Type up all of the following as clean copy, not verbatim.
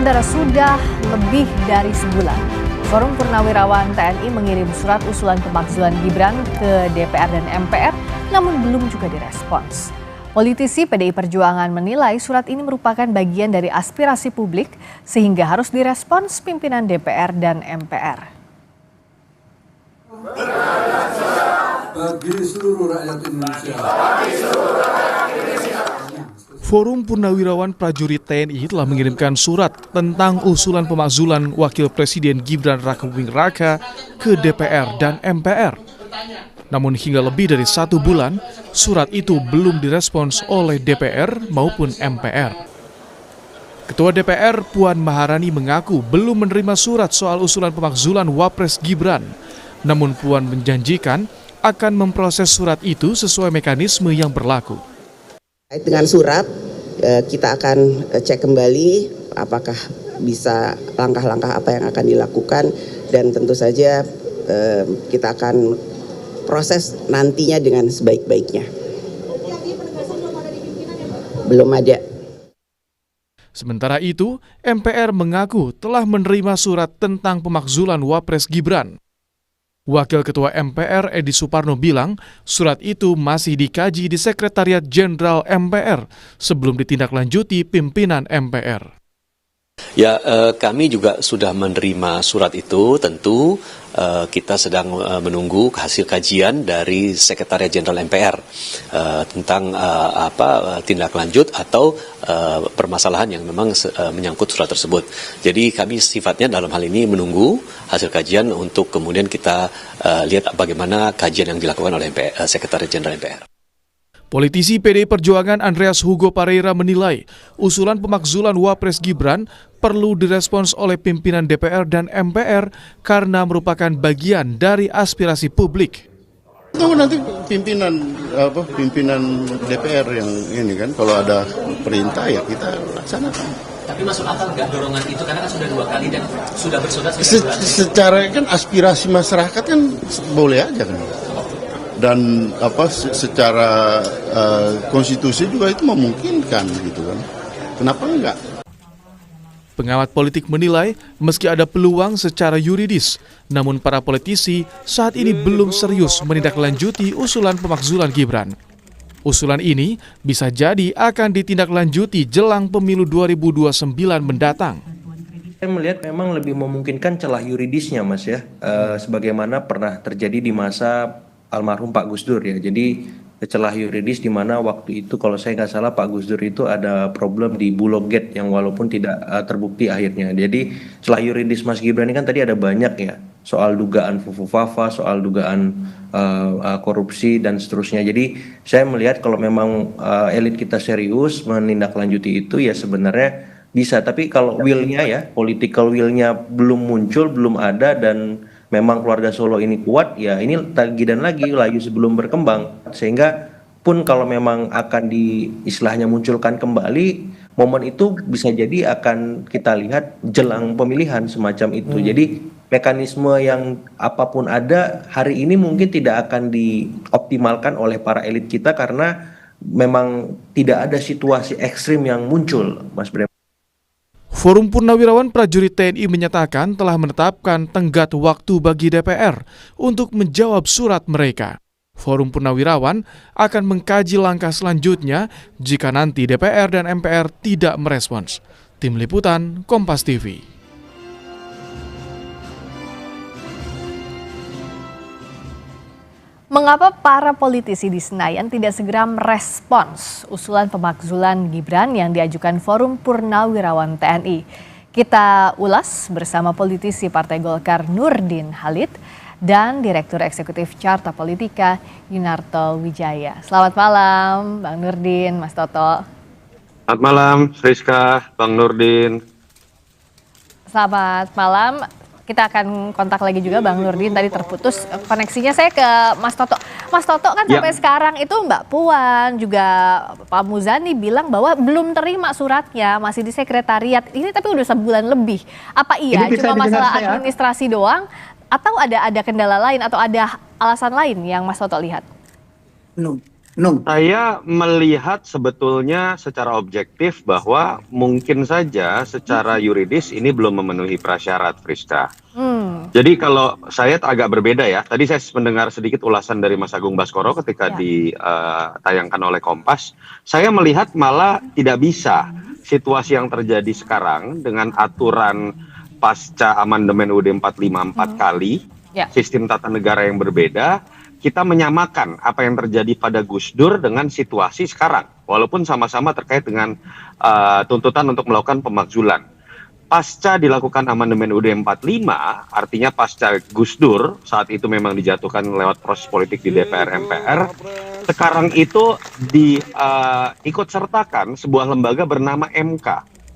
Saudara, sudah lebih dari sebulan, Forum Purnawirawan TNI mengirim surat usulan pemakzulan Gibran ke DPR dan MPR, namun belum juga direspons. Politisi PDI Perjuangan menilai surat ini merupakan bagian dari aspirasi publik sehingga harus direspons pimpinan DPR dan MPR. Bagi seluruh rakyat Indonesia. Forum Purnawirawan Prajurit TNI telah mengirimkan surat tentang usulan pemakzulan Wakil Presiden Gibran Rakebuming Raka ke DPR dan MPR. Namun hingga lebih dari 1 bulan, surat itu belum direspons oleh DPR maupun MPR. Ketua DPR Puan Maharani mengaku belum menerima surat soal usulan pemakzulan Wapres Gibran. Namun Puan menjanjikan akan memproses surat itu sesuai mekanisme yang berlaku. Dengan surat, kita akan cek kembali apakah bisa langkah-langkah apa yang akan dilakukan, dan tentu saja kita akan proses nantinya dengan sebaik-baiknya. Belum ada. Sementara itu, MPR mengaku telah menerima surat tentang pemakzulan Wapres Gibran. Wakil Ketua MPR Edi Suparno bilang surat itu masih dikaji di Sekretariat Jenderal MPR sebelum ditindaklanjuti pimpinan MPR. Ya, kami juga sudah menerima surat itu. Tentu kita sedang menunggu hasil kajian dari Sekretariat Jenderal MPR tentang tindak lanjut atau permasalahan yang memang menyangkut surat tersebut. Jadi kami sifatnya dalam hal ini menunggu hasil kajian untuk kemudian kita lihat bagaimana kajian yang dilakukan oleh Sekretariat Jenderal MPR. Politisi PDI Perjuangan Andreas Hugo Pareira menilai usulan pemakzulan Wapres Gibran perlu direspons oleh pimpinan DPR dan MPR karena merupakan bagian dari aspirasi publik. Tunggu nanti pimpinan DPR yang ini kan, kalau ada perintah ya kita laksanakan. Tapi masuk akal nggak dorongan itu, karena kan sudah 2 kali dan sudah bersurat. Secara kan aspirasi masyarakat kan boleh aja kan. Dan secara konstitusi juga itu memungkinkan gitu kan. Kenapa enggak? Pengamat politik menilai meski ada peluang secara yuridis, namun para politisi saat ini belum serius menindaklanjuti usulan pemakzulan Gibran. Usulan ini bisa jadi akan ditindaklanjuti jelang pemilu 2029 mendatang. Saya melihat memang lebih memungkinkan celah yuridisnya, Mas ya, sebagaimana pernah terjadi di masa almarhum Pak Gus Dur ya. Jadi celah yuridis di mana waktu itu kalau saya nggak salah Pak Gus Dur itu ada problem di Bulog Gate yang walaupun tidak terbukti akhirnya. Jadi celah yuridis Mas Gibran ini kan tadi ada banyak ya, soal dugaan fufu-fafa, soal dugaan korupsi dan seterusnya. Jadi saya melihat kalau memang elit kita serius menindaklanjuti itu ya sebenarnya bisa. Tapi kalau will-nya ya, political will-nya belum muncul, belum ada, dan memang keluarga Solo ini kuat, ya ini lagi dan lagi layu sebelum berkembang. Sehingga pun kalau memang akan istilahnya munculkan kembali, momen itu bisa jadi akan kita lihat jelang pemilihan semacam itu. Jadi mekanisme yang apapun ada hari ini mungkin tidak akan dioptimalkan oleh para elit kita karena memang tidak ada situasi ekstrim yang muncul, Mas Brem. Forum Purnawirawan Prajurit TNI menyatakan telah menetapkan tenggat waktu bagi DPR untuk menjawab surat mereka. Forum Purnawirawan akan mengkaji langkah selanjutnya jika nanti DPR dan MPR tidak merespons. Tim Liputan, Kompas TV. Mengapa para politisi di Senayan tidak segera merespons usulan pemakzulan Gibran yang diajukan Forum Purnawirawan TNI? Kita ulas bersama politisi Partai Golkar Nurdin Halid dan Direktur Eksekutif Carta Politika Yunarto Wijaya. Selamat malam Bang Nurdin, Mas Toto. Selamat malam Rizka, Bang Nurdin. Selamat malam. Kita akan kontak lagi juga Bang Nurdin, tadi terputus koneksinya. Saya ke Mas Toto. Mas Toto kan sampai sekarang itu Mbak Puan juga Pak Muzani bilang bahwa belum terima suratnya, masih di sekretariat. Ini tapi udah sebulan lebih. Apa iya cuma masalah administrasi doang atau ada kendala lain atau ada alasan lain yang Mas Toto lihat? Nung. Saya melihat sebetulnya secara objektif bahwa mungkin saja secara yuridis ini belum memenuhi prasyarat, Friska. Jadi kalau saya agak berbeda ya, tadi saya mendengar sedikit ulasan dari Mas Agung Baskoro ketika ditayangkan oleh Kompas. Saya melihat malah tidak bisa situasi yang terjadi sekarang dengan aturan pasca amandemen UUD 45 4 kali, sistem tata negara yang berbeda, kita menyamakan apa yang terjadi pada Gus Dur dengan situasi sekarang, walaupun sama-sama terkait dengan tuntutan untuk melakukan pemakzulan. Pasca dilakukan amandemen UUD 45, artinya pasca Gus Dur, saat itu memang dijatuhkan lewat proses politik di DPR MPR, sekarang itu diikut sertakan sebuah lembaga bernama MK,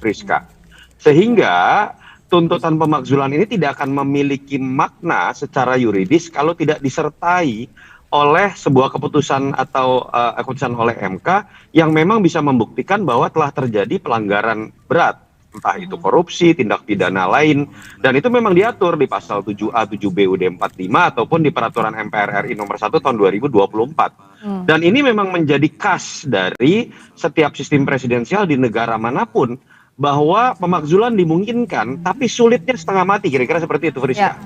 Friska. Sehingga tuntutan pemakzulan ini tidak akan memiliki makna secara yuridis kalau tidak disertai oleh sebuah keputusan atau keputusan oleh MK yang memang bisa membuktikan bahwa telah terjadi pelanggaran berat, entah itu korupsi, tindak pidana lain, dan itu memang diatur di pasal 7A, 7B UUD 45 ataupun di peraturan MPR RI nomor 1 tahun 2024. Dan ini memang menjadi khas dari setiap sistem presidensial di negara manapun, bahwa pemakzulan dimungkinkan, tapi sulitnya setengah mati, kira-kira seperti itu, Friska.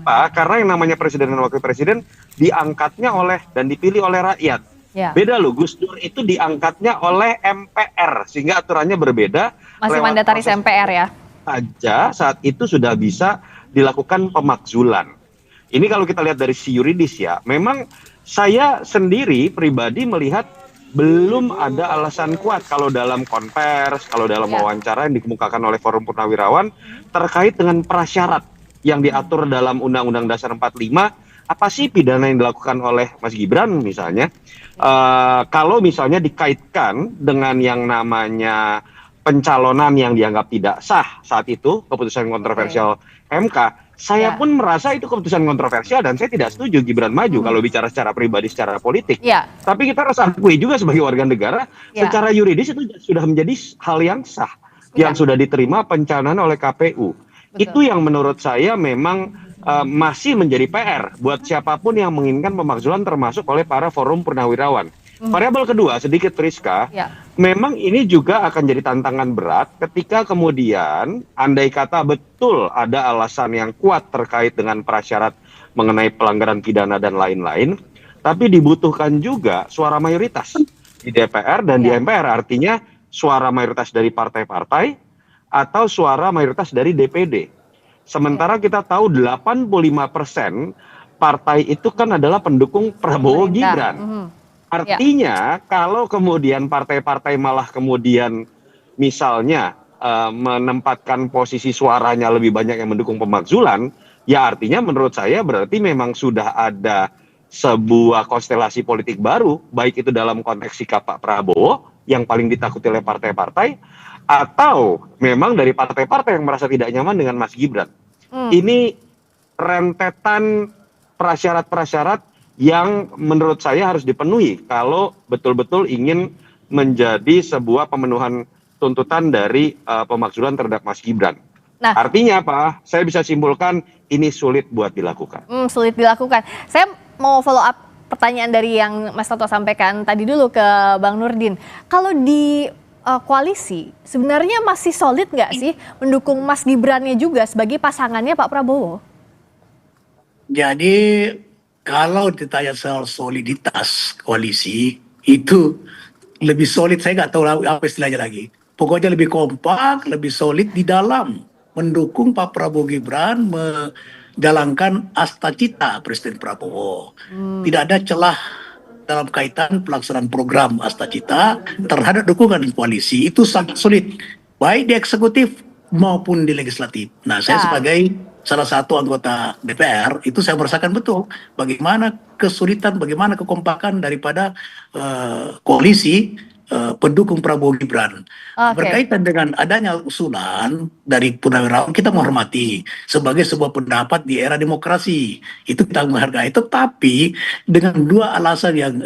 Karena yang namanya presiden dan wakil presiden diangkatnya oleh dan dipilih oleh rakyat. Beda loh, Gus Dur itu diangkatnya oleh MPR, sehingga aturannya berbeda. Masih mandataris MPR ya? Saja saat itu sudah bisa dilakukan pemakzulan. Ini kalau kita lihat dari si yuridis ya, memang saya sendiri pribadi melihat belum ada alasan kuat kalau dalam konvers, kalau dalam wawancara yang dikemukakan oleh Forum Purnawirawan terkait dengan prasyarat yang diatur dalam Undang-Undang Dasar 45. Apa sih pidana yang dilakukan oleh Mas Gibran misalnya? Kalau misalnya dikaitkan dengan yang namanya pencalonan yang dianggap tidak sah saat itu, keputusan kontroversial MK, saya pun merasa itu keputusan kontroversial dan saya tidak setuju Gibran maju kalau bicara secara pribadi, secara politik. Tapi kita harus akui juga sebagai warga negara, secara yuridis itu sudah menjadi hal yang sah, yang sudah diterima pencalonan oleh KPU. Itu yang menurut saya memang masih menjadi PR buat siapapun yang menginginkan pemakzulan, termasuk oleh para Forum Purnawirawan. Variabel kedua, sedikit Friska, memang ini juga akan jadi tantangan berat ketika kemudian andai kata betul ada alasan yang kuat terkait dengan prasyarat mengenai pelanggaran pidana dan lain-lain, tapi dibutuhkan juga suara mayoritas di DPR dan di MPR, artinya suara mayoritas dari partai-partai atau suara mayoritas dari DPD. Sementara kita tahu 85% partai itu kan adalah pendukung Prabowo Gibran. Artinya kalau kemudian partai-partai malah kemudian misalnya menempatkan posisi suaranya lebih banyak yang mendukung pemakzulan, ya artinya menurut saya berarti memang sudah ada sebuah konstelasi politik baru, baik itu dalam konteks sikap Pak Prabowo yang paling ditakuti oleh partai-partai, atau memang dari partai-partai yang merasa tidak nyaman dengan Mas Gibran. Ini rentetan prasyarat-prasyarat yang menurut saya harus dipenuhi kalau betul-betul ingin menjadi sebuah pemenuhan tuntutan dari pemakzulan terhadap Mas Gibran. Artinya apa? Saya bisa simpulkan ini sulit buat dilakukan. Sulit dilakukan. Saya mau follow up pertanyaan dari yang Mas Toto sampaikan tadi dulu ke Bang Nurdin. Kalau di koalisi sebenarnya masih solid nggak sih mendukung Mas Gibrannya juga sebagai pasangannya Pak Prabowo? Jadi kalau ditanya soal soliditas koalisi, itu lebih solid, saya nggak tahu apa istilahnya lagi. Pokoknya lebih kompak, lebih solid di dalam mendukung Pak Prabowo Gibran menjalankan asta-cita Presiden Prabowo. Tidak ada celah dalam kaitan pelaksanaan program asta-cita terhadap dukungan koalisi, itu sangat solid, baik di eksekutif maupun di legislatif. Nah, saya sebagai salah satu anggota DPR, itu saya merasakan betul bagaimana kesulitan, bagaimana kekompakan daripada koalisi pendukung Prabowo Gibran. Berkaitan dengan adanya usulan dari Purnawirawan, kita menghormati sebagai sebuah pendapat di era demokrasi. Itu kita menghargai. Tetapi dengan dua alasan yang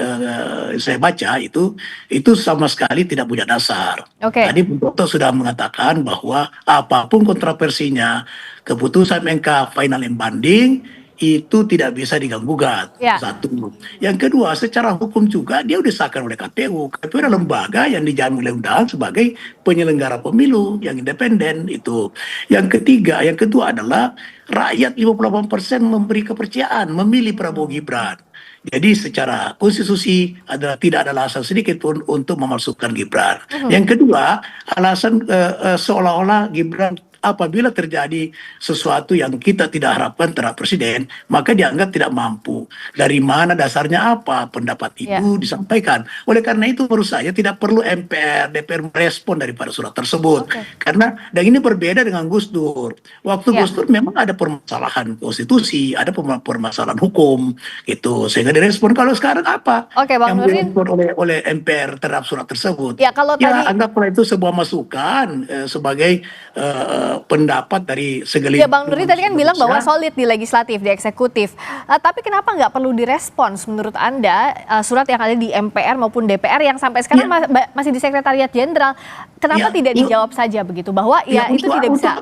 saya baca itu sama sekali tidak punya dasar. Tadi Bung Toto sudah mengatakan bahwa apapun kontroversinya, keputusan MK final and banding itu tidak bisa diganggu-gugat. Ya. Satu. Yang kedua, secara hukum juga dia disahkan oleh KPU. KPU adalah lembaga yang dijamin oleh undang sebagai penyelenggara pemilu yang independen itu. Yang ketiga, yang kedua adalah rakyat 58% memberi kepercayaan memilih Prabowo Gibran. Jadi secara konstitusi tidak ada alasan sedikit pun untuk memalsukan Gibran. Yang kedua, alasan seolah-olah Gibran apabila terjadi sesuatu yang kita tidak harapkan terhadap presiden, maka dianggap tidak mampu. Dari mana dasarnya apa pendapat itu disampaikan. Oleh karena itu menurut saya tidak perlu DPR merespon daripada surat tersebut. Karena dan ini berbeda dengan Gus Dur. Waktu Gus Dur memang ada permasalahan konstitusi, ada permasalahan hukum gitu. Sehingga direspon. Kalau sekarang apa? Oke, Bang Nurdin. Yang direspon oleh MPR terhadap surat tersebut. Ya, kalau tadi anggaplah itu sebuah masukan sebagai pendapat dari segelintir. Ya, Bang Nurdin tadi kan bilang bahwa solid di legislatif, di eksekutif. Tapi kenapa nggak perlu direspons menurut Anda surat yang ada di MPR maupun DPR yang sampai sekarang masih di Sekretariat Jenderal? Kenapa tidak dijawab saja begitu bahwa itu tidak bisa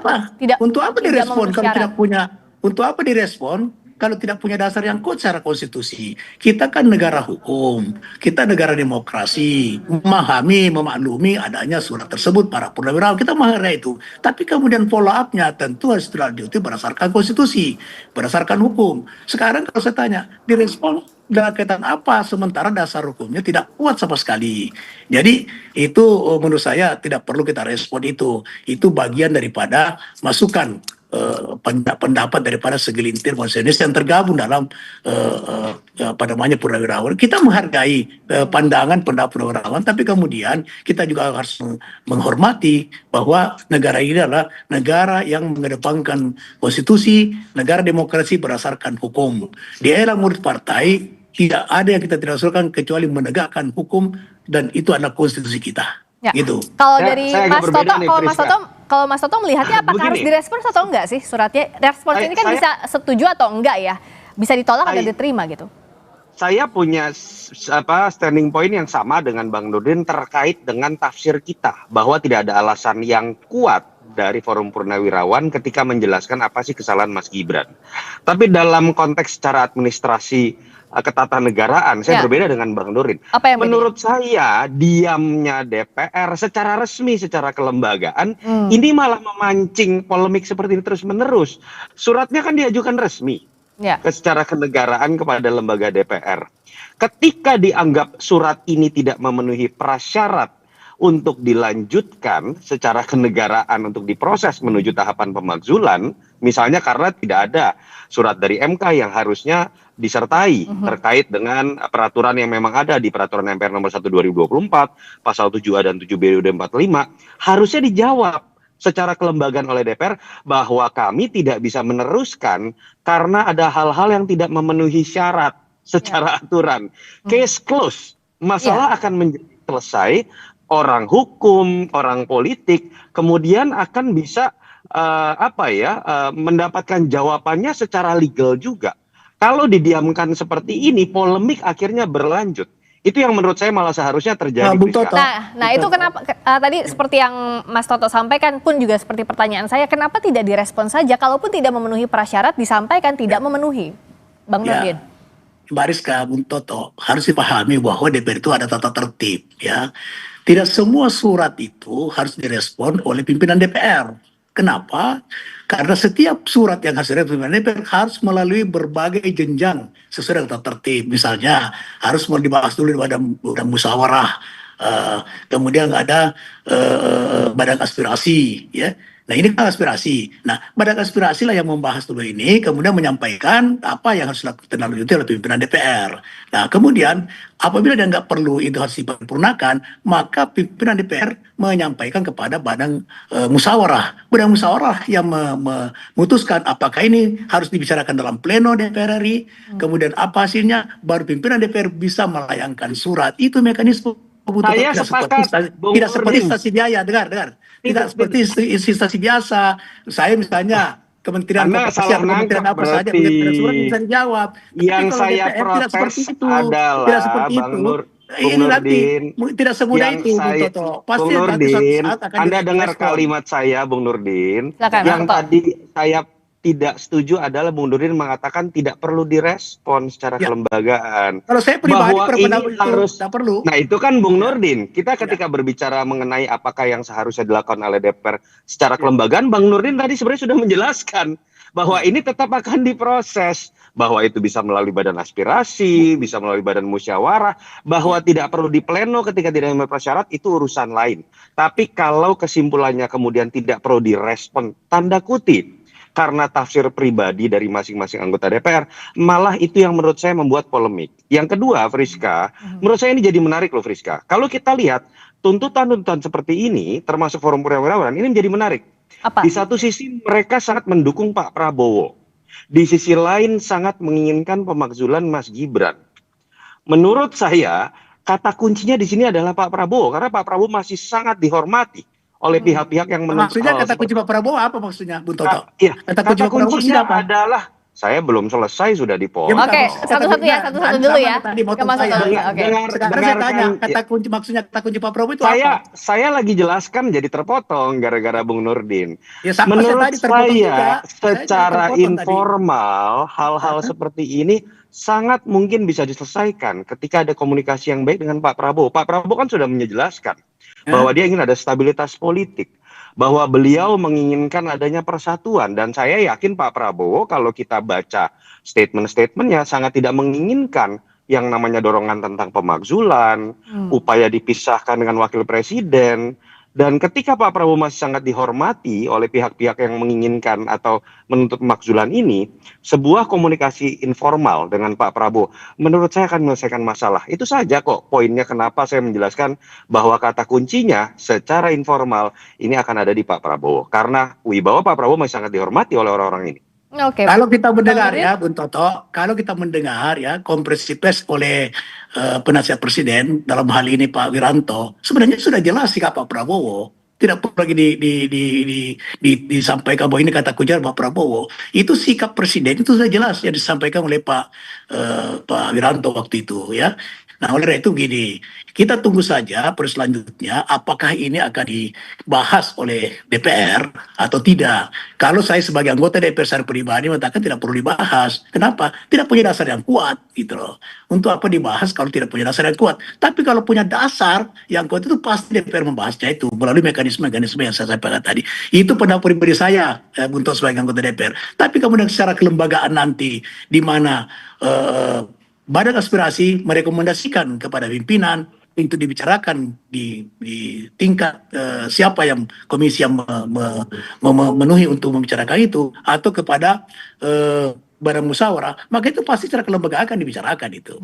untuk apa direspon kalau tidak punya untuk apa direspon? Kalau tidak punya dasar yang kuat secara konstitusi. Kita kan negara hukum, kita negara demokrasi, memahami, memaklumi adanya surat tersebut para purnawirawan, kita mengenai itu. Tapi kemudian follow up-nya tentu harus dilanjuti berdasarkan konstitusi, berdasarkan hukum. Sekarang kalau saya tanya, direspon dengan kaitan apa sementara dasar hukumnya tidak kuat sama sekali. Jadi itu menurut saya tidak perlu kita respon itu. Itu bagian daripada masukan pendapat daripada segelintir konstitusi yang tergabung dalam purnawirawan. Kita menghargai pandangan pendapat purnawirawan, tapi kemudian kita juga harus menghormati bahwa negara ini adalah negara yang mengedepankan konstitusi, negara demokrasi berdasarkan hukum. Di era murid partai tidak ada yang kita tidak usulkan kecuali menegakkan hukum, dan itu adalah konstitusi kita. Ya. Gitu. Kalau dari Mas Toto, kalau Mas Toto melihatnya apakah harus direspons atau enggak sih suratnya? Respons ini kan bisa setuju atau enggak ya? Bisa ditolak atau diterima gitu? Saya punya standing point yang sama dengan Bang Nurdin terkait dengan tafsir kita bahwa tidak ada alasan yang kuat dari Forum Purnawirawan ketika menjelaskan apa sih kesalahan Mas Gibran. Tapi dalam konteks secara administrasi ketatanegaraan, saya berbeda dengan Bang Nurdin. Menurut saya, diamnya DPR secara resmi, secara kelembagaan, ini malah memancing polemik seperti ini terus-menerus. Suratnya kan diajukan resmi secara kenegaraan kepada lembaga DPR. Ketika dianggap surat ini tidak memenuhi prasyarat untuk dilanjutkan secara kenegaraan untuk diproses menuju tahapan pemakzulan, misalnya karena tidak ada surat dari MK yang harusnya disertai terkait dengan peraturan yang memang ada di Peraturan MPR nomor 1 2024, pasal 7A dan 7B UUD 45, harusnya dijawab secara kelembagaan oleh DPR bahwa kami tidak bisa meneruskan karena ada hal-hal yang tidak memenuhi syarat secara aturan. Case close. Masalah akan menjadi selesai. Orang hukum, orang politik, kemudian akan bisa mendapatkan jawabannya secara legal juga. Kalau didiamkan seperti ini, polemik akhirnya berlanjut. Itu yang menurut saya malah seharusnya terjadi. Nah itu kenapa tadi seperti yang Mas Toto sampaikan pun juga seperti pertanyaan saya, kenapa tidak direspon saja? Kalaupun tidak memenuhi prasyarat, disampaikan tidak memenuhi, Bang Nurdin. Mbak Rizka, Bung Toto, harus dipahami bahwa DPR itu ada tata tertib, ya. Tidak semua surat itu harus direspon oleh pimpinan DPR. Kenapa? Karena setiap surat yang harus direspon pimpinan DPR harus melalui berbagai jenjang sesuai dengan tata tertib. Misalnya harus dibahas dulu di badan musyawarah, kemudian ada badan aspirasi, ya. Nah ini kan aspirasi. Nah badan aspirasi lah yang membahas dulu ini, kemudian menyampaikan apa yang harus ditindaklanjuti oleh pimpinan DPR. Nah kemudian apabila dia nggak perlu itu harus diparipurnakan, maka pimpinan DPR menyampaikan kepada badan musyawarah. Badan musyawarah yang memutuskan apakah ini harus dibicarakan dalam pleno DPR RI, kemudian apa hasilnya, baru pimpinan DPR bisa melayangkan surat. Itu mekanisme. Saya sepakat, tidak seperti instansi biaya, dengar. Tidak seperti instansi biasa. Saya misalnya Kementerian apa saja, mengirim surat bisa dijawab. Yang saya protes adalah Bang Nurdin, tidak semudah itu, Bung Nurdin, Anda dengar kalimat saya, Bung Nurdin, yang tadi saya tidak setuju adalah Bung Nurdin mengatakan tidak perlu direspon secara Ya. kelembagaan. Kalau saya pribadi Bahwa berpendapat ini itu harus, tidak perlu. nah itu kan Bung Nurdin. Kita ketika berbicara mengenai apakah yang seharusnya dilakukan oleh DPR secara kelembagaan, Bang Nurdin tadi sebenarnya sudah menjelaskan bahwa ini tetap akan diproses, bahwa itu bisa melalui badan aspirasi, bisa melalui badan musyawarah, bahwa tidak perlu di pleno ketika tidak memenuhi prasyarat, itu urusan lain. Tapi kalau kesimpulannya kemudian tidak perlu direspon, tanda kutip, karena tafsir pribadi dari masing-masing anggota DPR, malah itu yang menurut saya membuat polemik. Yang kedua, Friska, menurut saya ini jadi menarik loh, Friska. Kalau kita lihat tuntutan-tuntutan seperti ini, termasuk forum purnawirawan, ini menjadi menarik. Apa? Di satu sisi mereka sangat mendukung Pak Prabowo. Di sisi lain sangat menginginkan pemakzulan Mas Gibran. Menurut saya, kata kuncinya di sini adalah Pak Prabowo, karena Pak Prabowo masih sangat dihormati oleh pihak-pihak yang menuntut. Maksudnya kata kunci Pak Prabowo apa maksudnya, Bung Toto? Iya, Kata kata kunci Pak Prabowo kuncinya apa? adalah saya belum selesai sudah dipotong. Oke, satu-satu ya, satu-satu dulu ya. Tadi Ke motong Mas saya. Toto. Oke. Sekarang saya tanya, kata kunci maksudnya kata kunci Pak Prabowo itu apa? Saya lagi jelaskan jadi terpotong gara-gara Bung Nurdin. Ya, sama Menurut tadi terpotong juga. saya, Saya secara terpotong tadi. informal, hal-hal seperti ini sangat mungkin bisa diselesaikan ketika ada komunikasi yang baik dengan Pak Prabowo. Pak Prabowo kan sudah menjelaskan bahwa dia ingin ada stabilitas politik, bahwa beliau menginginkan adanya persatuan, dan saya yakin Pak Prabowo kalau kita baca statement-statementnya sangat tidak menginginkan yang namanya dorongan tentang pemakzulan, upaya dipisahkan dengan wakil presiden. Dan ketika Pak Prabowo masih sangat dihormati oleh pihak-pihak yang menginginkan atau menuntut pemakzulan ini, sebuah komunikasi informal dengan Pak Prabowo menurut saya akan menyelesaikan masalah. Itu saja kok poinnya kenapa saya menjelaskan bahwa kata kuncinya secara informal ini akan ada di Pak Prabowo. Karena wibawa Pak Prabowo masih sangat dihormati oleh orang-orang ini. Oke. Kalau kita mendengar Bang ya, Bung Toto, kalau kita mendengar ya konferensi pers oleh penasihat presiden dalam hal ini Pak Wiranto, sebenarnya sudah jelas sikap Pak Prabowo. Tidak perlu lagi disampaikan bahwa ini kata kunci Pak Prabowo. Itu sikap presiden itu sudah jelas yang disampaikan oleh Pak Wiranto waktu itu ya. Nah, oleh itu gini, kita tunggu saja selanjutnya apakah ini akan dibahas oleh DPR atau tidak. Kalau saya sebagai anggota DPR secara pribadi mengatakan tidak perlu dibahas. Kenapa? Tidak punya dasar yang kuat gitu loh. Untuk apa dibahas kalau tidak punya dasar yang kuat? Tapi kalau punya dasar yang kuat itu pasti DPR membahasnya itu melalui mekanisme-mekanisme yang saya sampaikan tadi. Itu pendapat pribadi saya untuk sebagai anggota DPR. Tapi kemudian secara kelembagaan nanti di mana Badan Aspirasi merekomendasikan kepada pimpinan untuk dibicarakan di tingkat siapa yang komisi yang memenuhi untuk membicarakan itu atau kepada badan musyawarah, maka itu pasti secara kelembagaan akan dibicarakan itu.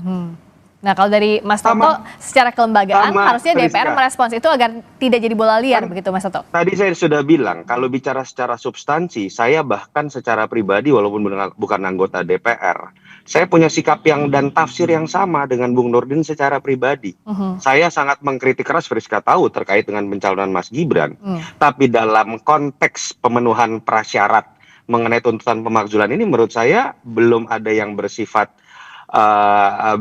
Nah, kalau dari Mas Toto, secara kelembagaan harusnya DPR merespons itu agar tidak jadi bola liar begitu, Mas Toto. Tadi saya sudah bilang, kalau bicara secara substansi, saya bahkan secara pribadi walaupun bukan anggota DPR, saya punya sikap yang dan tafsir yang sama dengan Bung Nurdin secara pribadi. Saya sangat mengkritik keras Friska tahu terkait dengan pencalonan Mas Gibran. Tapi dalam konteks pemenuhan prasyarat mengenai tuntutan pemakzulan ini menurut saya belum ada yang bersifat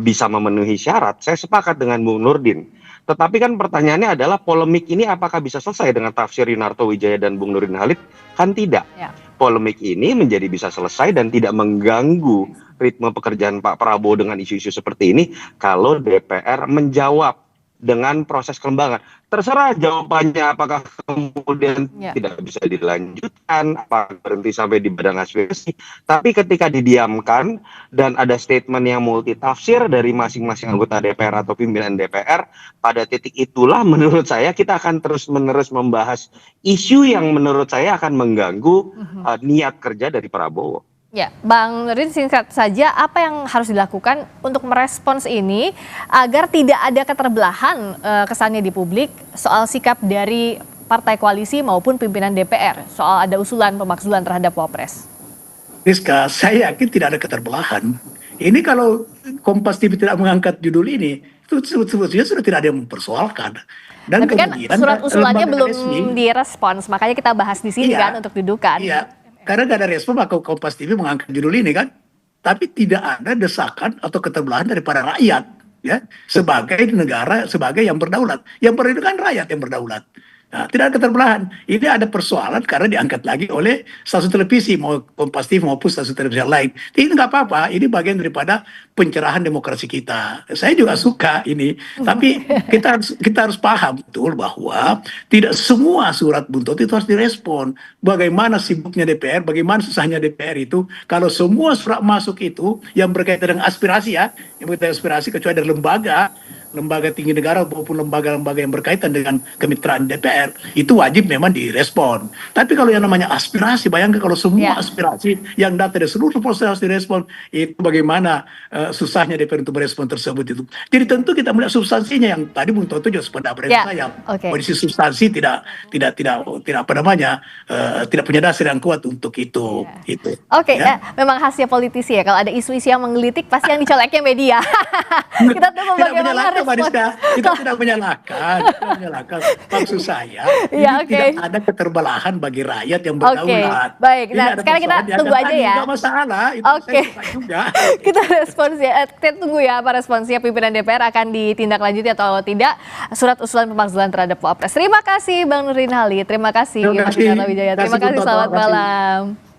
bisa memenuhi syarat. Saya sepakat dengan Bung Nurdin. Tetapi kan pertanyaannya adalah polemik ini apakah bisa selesai dengan tafsir Yunarto Wijaya dan Bung Nurdin Halid? Kan tidak. Ya. Polemik ini menjadi bisa selesai dan tidak mengganggu ritme pekerjaan Pak Prabowo dengan isu-isu seperti ini kalau DPR menjawab dengan proses kelembagaan. Terserah jawabannya apakah kemudian tidak bisa dilanjutkan, apa berhenti sampai di badan aspirasi. Tapi ketika didiamkan dan ada statement yang multitafsir dari masing-masing anggota DPR atau pimpinan DPR, pada titik itulah menurut saya kita akan terus-menerus membahas isu yang menurut saya akan mengganggu niat kerja dari Prabowo. Ya, Bang Nurdin, singkat saja apa yang harus dilakukan untuk merespons ini agar tidak ada keterbelahan kesannya di publik soal sikap dari partai koalisi maupun pimpinan DPR soal ada usulan pemakzulan terhadap Wapres? Rizka, saya yakin tidak ada keterbelahan. Ini kalau Kompas TV tidak mengangkat judul ini, itu sebetulnya sudah tidak ada yang mempersoalkan. Dan tapi kan surat usulannya belum direspons, makanya kita bahas di sini kan untuk dudukan. Iya. Karena gak ada respon maka Kompas TV mengangkat judul ini kan. Tapi tidak ada desakan atau keterbelahan daripada rakyat ya sebagai negara, sebagai yang berdaulat. Yang berdaulat kan rakyat yang berdaulat. Nah, tidak ada keterbelahan. Ini ada persoalan karena diangkat lagi oleh stasiun televisi, mau Kompas TV maupun stasiun televisi yang lain. Ini nggak apa-apa, ini bagian daripada pencerahan demokrasi kita. Saya juga suka ini, tapi kita harus paham betul bahwa tidak semua surat buntut itu harus direspon. Bagaimana sibuknya DPR, bagaimana susahnya DPR itu, kalau semua surat masuk itu yang berkaitan dengan aspirasi ya, yang berkaitan dengan aspirasi kecuali dari lembaga tinggi negara maupun lembaga-lembaga yang berkaitan dengan kemitraan DPR itu wajib memang direspon. Tapi kalau yang namanya aspirasi, bayangkan kalau semua aspirasi yang datang dari seluruh proses harus direspon, itu bagaimana susahnya DPR untuk merespon tersebut itu. Jadi tentu kita melihat substansinya yang tadi Bung Toto juga sependapat dengan saya. Kondisi substansi tidak apa namanya tidak punya dasar yang kuat untuk itu. Memang khasnya politisi ya, kalau ada isu-isu yang menggelitik pasti yang dicoleknya media. Kita tunggu bagaimana kita tidak menyalahkan, maksud saya tidak ada keterbelahan bagi rakyat yang berdaulat. Baik, nah sekarang kita tunggu aja ya. Tidak masalah, itu juga. Kita respons ya, kita tunggu ya apa responsnya pimpinan DPR, akan ditindaklanjuti atau tidak surat usulan pemakzulan terhadap Wapres. Terima kasih Bang Nurdin Halid, terima kasih Mas Wijaya, terima kasih, selamat malam.